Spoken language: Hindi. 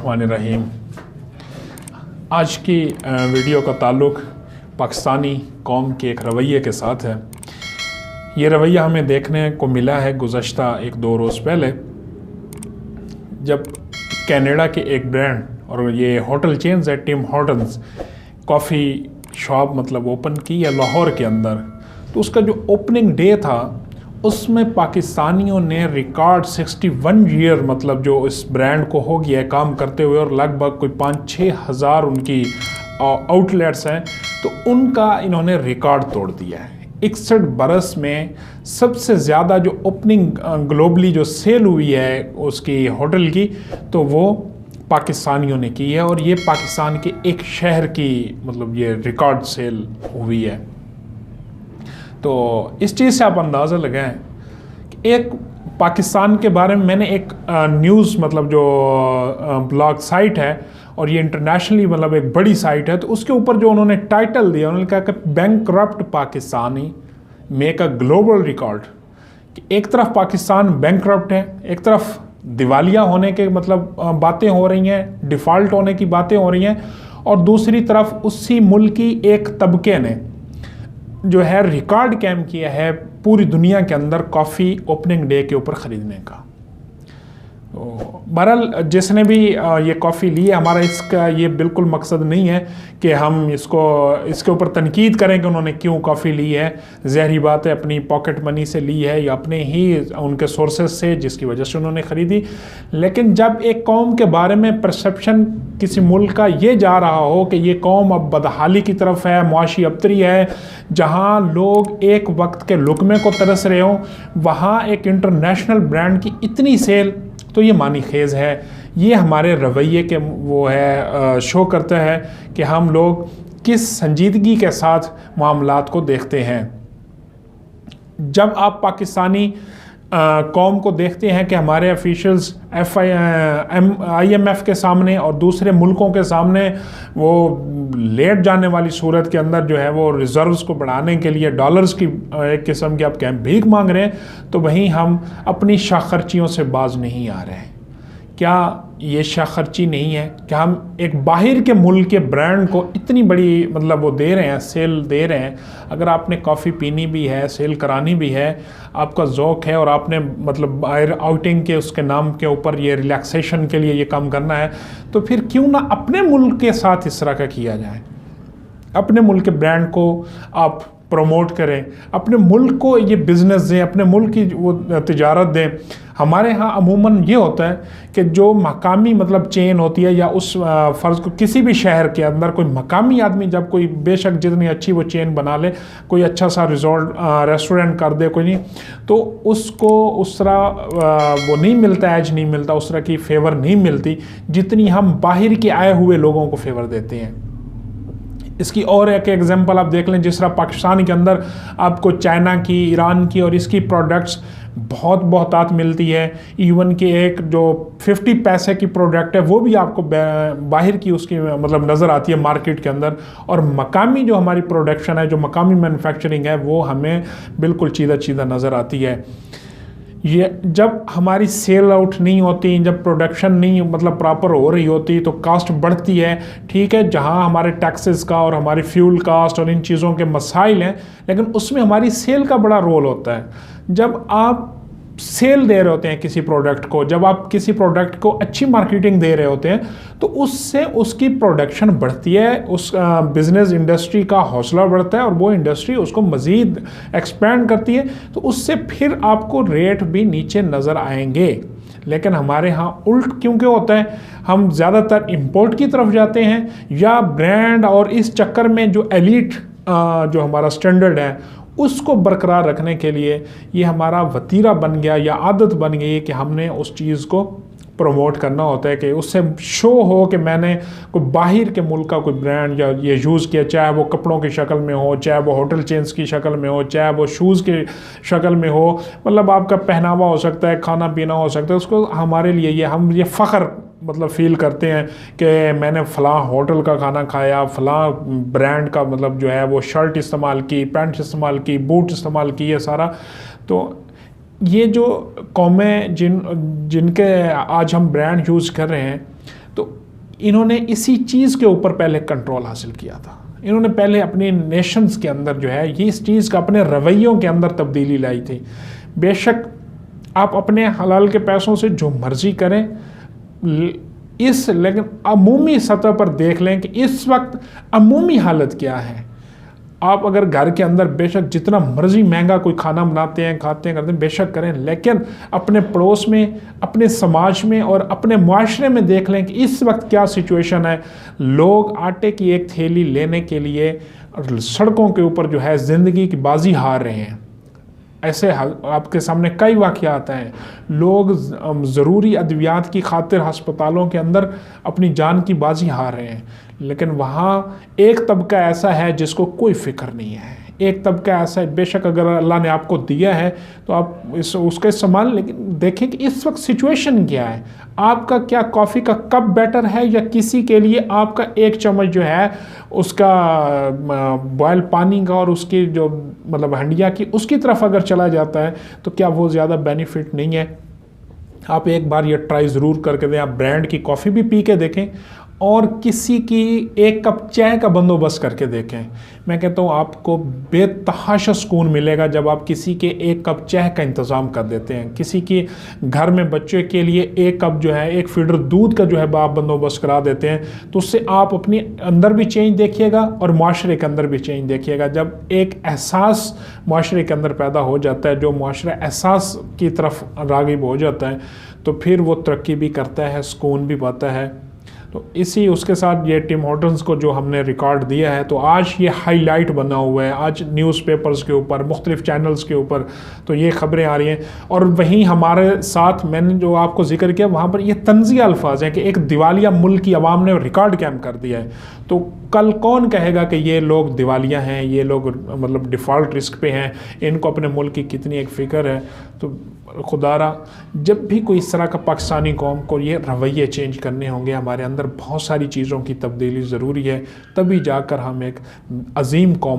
बिस्मिल्लाहिर्रहमानिर्रहीम। आज की वीडियो का ताल्लुक़ पाकिस्तानी कौम के एक रवैये के साथ है। ये रवैया हमें देखने को मिला है गुज़श्ता 1-2 रोज़ पहले, जब कनाडा के एक ब्रांड और ये होटल चेन्स है टिम हॉर्टन्स कॉफ़ी शॉप मतलब ओपन की है लाहौर के अंदर। तो उसका जो ओपनिंग डे था उसमें पाकिस्तानियों ने रिकॉर्ड 61 ईयर मतलब जो इस ब्रांड को हो गया है काम करते हुए, और लगभग कोई 5-6 हज़ार उनकी आउटलेट्स हैं, तो उनका इन्होंने रिकॉर्ड तोड़ दिया है। 61 बरस में सबसे ज़्यादा जो ओपनिंग ग्लोबली जो सेल हुई है उसकी होटल की, तो वो पाकिस्तानियों ने की है, और ये पाकिस्तान के एक शहर की मतलब ये रिकॉर्ड सेल हुई है। तो इस चीज़ से आप अंदाज़ा लगाएं कि एक पाकिस्तान के बारे में मैंने एक न्यूज़ मतलब जो ब्लॉग साइट है, और ये इंटरनेशनली मतलब एक बड़ी साइट है, तो उसके ऊपर जो उन्होंने टाइटल दिया, उन्होंने कहा कि bankrupt Pakistani make a global record. कि एक तरफ पाकिस्तान बैंकरप्ट है, एक तरफ दिवालिया होने के मतलब बातें हो रही हैं, डिफ़ॉल्ट होने की बातें हो रही हैं, और दूसरी तरफ उसी मुल्क की एक तबके ने जो है रिकॉर्ड कायम किया है पूरी दुनिया के अंदर कॉफ़ी ओपनिंग डे के ऊपर ख़रीदने का। तो बहरहाल जिसने भी ये कॉफ़ी ली है, हमारा इसका ये बिल्कुल मकसद नहीं है कि हम इसके ऊपर तनकीद करें कि उन्होंने क्यों कॉफ़ी ली है। ज़ाहिर बात है अपनी पॉकेट मनी से ली है या अपने ही उनके सोर्सेज से जिसकी वजह से उन्होंने ख़रीदी। लेकिन जब एक कौम के बारे में परसेप्शन किसी मुल्क का ये जा रहा हो कि ये कौम अब बदहाली की तरफ है, मुआशी अबतरी है, जहाँ लोग एक वक्त के लुक़मे को तरस रहे हों, वहाँ एक इंटरनेशनल ब्रांड की इतनी सेल, तो ये मानी खेज़ है। ये हमारे रवैये के वो है शो करता है कि हम लोग किस संजीदगी के साथ मामलात को देखते हैं। जब आप पाकिस्तानी कौम को देखते हैं कि हमारे ऑफिशियल्स IMF के सामने और दूसरे मुल्कों के सामने वो लेट जाने वाली सूरत के अंदर जो है वो रिज़र्व्स को बढ़ाने के लिए डॉलर्स की एक किस्म की आप कहें भीख मांग रहे हैं, तो वहीं हम अपनी शाखर्चियों से बाज नहीं आ रहे हैं। क्या ये शाखर्ची नहीं है? क्या हम एक बाहर के मुल्क के ब्रांड को इतनी बड़ी मतलब वो दे रहे हैं, सेल दे रहे हैं? अगर आपने कॉफ़ी पीनी भी है, सेल करानी भी है, आपका ज़ौक़ है, और आपने मतलब बाहर आउटिंग के उसके नाम के ऊपर ये रिलैक्सेशन के लिए ये काम करना है, तो फिर क्यों ना अपने मुल्क के साथ इस तरह का किया जाए। अपने मुल्क के ब्रांड को आप प्रमोट करें, अपने मुल्क को ये बिज़नेस दें, अपने मुल्क की वो तिजारत दें। हमारे यहाँ अमूमन ये होता है कि जो मकामी मतलब चेन होती है, या उस फ़र्ज़ को किसी भी शहर के अंदर कोई मकामी आदमी जब कोई बेशक जितनी अच्छी वो चेन बना ले, कोई अच्छा सा रिजॉर्ट रेस्टोरेंट कर दे कोई नहीं, तो उसको उस तरह वो नहीं मिलता, एज नहीं मिलता, उस तरह की फेवर नहीं मिलती जितनी हम बाहर के आए हुए लोगों को फेवर देते हैं। इसकी और एक एग्जांपल आप देख लें, जिस तरह पाकिस्तान के अंदर आपको चाइना की, ईरान की और इसकी प्रोडक्ट्स बहुत बहुतात मिलती है। इवन कि एक जो 50 पैसे की प्रोडक्ट है वो भी आपको बाहर की उसकी मतलब नज़र आती है मार्केट के अंदर, और मकामी जो हमारी प्रोडक्शन है, जो मकामी मैन्युफैक्चरिंग है, वो हमें बिल्कुल चीदा चीदा नज़र आती है। ये जब हमारी सेल आउट नहीं होती, जब प्रोडक्शन नहीं मतलब प्रॉपर हो रही होती, तो कास्ट बढ़ती है। ठीक है, जहाँ हमारे टैक्सेस का और हमारी फ्यूल कास्ट और इन चीज़ों के मसाइल हैं, लेकिन उसमें हमारी सेल का बड़ा रोल होता है। जब आप सेल दे रहे होते हैं किसी प्रोडक्ट को, जब आप किसी प्रोडक्ट को अच्छी मार्केटिंग दे रहे होते हैं, तो उससे उसकी प्रोडक्शन बढ़ती है, उस बिज़नेस इंडस्ट्री का हौसला बढ़ता है, और वो इंडस्ट्री उसको मज़ीद एक्सपेंड करती है, तो उससे फिर आपको रेट भी नीचे नज़र आएंगे। लेकिन हमारे यहाँ उल्ट क्योंकि होता है, हम ज़्यादातर इंपोर्ट की तरफ जाते हैं, या ब्रांड, और इस चक्कर में जो एलीट जो हमारा स्टैंडर्ड है उसको बरकरार रखने के लिए ये हमारा वतीरा बन गया या आदत बन गई है कि हमने उस चीज़ को प्रमोट करना होता है, कि उससे शो हो कि मैंने कोई बाहर के मुल्क का कोई ब्रांड या ये यूज़ किया, चाहे वो कपड़ों की शक्ल में हो, चाहे वो होटल चेन्स की शक्ल में हो, चाहे वो शूज़ की शक्ल में हो, मतलब आपका पहनावा हो सकता है, खाना पीना हो सकता है, उसको हमारे लिए हम ये फ़ख्र मतलब फ़ील करते हैं कि मैंने फ़लाँ होटल का खाना खाया, फ़लाँ ब्रांड का मतलब जो है वो शर्ट इस्तेमाल की, पैंट इस्तेमाल की, बूट इस्तेमाल की, ये सारा। तो ये जो कौमें जिनके आज हम ब्रांड यूज़ कर रहे हैं, तो इन्होंने इसी चीज़ के ऊपर पहले कंट्रोल हासिल किया था। इन्होंने पहले अपने नेशंस के अंदर जो है ये इस चीज़ का अपने रवैयों के अंदर तब्दीली लाई थी। बेशक आप अपने हलाल के पैसों से जो मर्जी करें, लेकिन अमूमी सतह पर देख लें कि इस वक्त अमूमी हालत क्या है। आप अगर घर के अंदर बेशक जितना मर्जी महंगा कोई खाना बनाते हैं, खाते हैं, करते हैं, बेशक करें, लेकिन अपने पड़ोस में, अपने समाज में और अपने मुआशरे में देख लें कि इस वक्त क्या सिचुएशन है। लोग आटे की एक थैली लेने के लिए सड़कों के ऊपर जो है ज़िंदगी की बाजी हार रहे हैं। ऐसे आपके सामने कई वाक़यात हैं। लोग ज़रूरी अद्वियात की खातिर अस्पतालों के अंदर अपनी जान की बाजी हार रहे हैं, लेकिन वहाँ एक तबका ऐसा है जिसको कोई फ़िक्र नहीं है। एक तबका ऐसा है, बेशक अगर अल्लाह ने आपको दिया है तो आप उसका इस्तेमाल, लेकिन देखें कि इस वक्त सिचुएशन क्या है। आपका क्या कॉफ़ी का कप बेटर है या किसी के लिए आपका एक चम्मच जो है उसका बॉयल पानी का और उसकी जो मतलब हंडिया की उसकी तरफ अगर चला जाता है तो क्या वो ज़्यादा बेनिफिट नहीं है। आप एक बार ये ट्राई ज़रूर करके दें। आप ब्रांड की कॉफ़ी भी पी के देखें और किसी की एक कप चाय का बंदोबस्त करके देखें। मैं कहता हूँ आपको बेतहाशा सुकून मिलेगा जब आप किसी के एक कप चाय का इंतज़ाम कर देते हैं। किसी के घर में बच्चे के लिए एक कप जो है, एक फीडर दूध का जो है आप बंदोबस्त करा देते हैं, तो उससे आप अपने अंदर भी चेंज देखिएगा और माशरे के अंदर भी चेंज देखिएगा। जब एक एहसास माशरे के अंदर पैदा हो जाता है, जो माशरा एहसास की तरफ राग़िब हो जाता है, तो फिर वो तरक्की भी करता है, सुकून भी पाता है। तो इसी उसके साथ ये टिम हॉर्टन्स को जो हमने रिकॉर्ड दिया है, तो आज ये हाईलाइट बना हुआ है, आज न्यूज़पेपर्स के ऊपर, मुख्तलिफ चैनल्स के ऊपर तो ये खबरें आ रही हैं। और वहीं हमारे साथ मैंने जो आपको जिक्र किया वहाँ पर ये तंज़िया अल्फाज हैं कि एक दिवालिया मुल्क की आवाम ने रिकॉर्ड कैम कर दिया है। तो कल कौन कहेगा कि ये लोग दिवालिया हैं, ये लोग मतलब डिफ़ॉल्ट रिस्क पे हैं, इनको अपने मुल्क की कितनी एक फ़िक्र है। तो खुदारा जब भी कोई इस तरह का पाकिस्तानी कौम को ये रवैये चेंज करने होंगे, हमारे अंदर बहुत सारी चीज़ों की तब्दीली ज़रूरी है, तभी जाकर हम एक अजीम कौम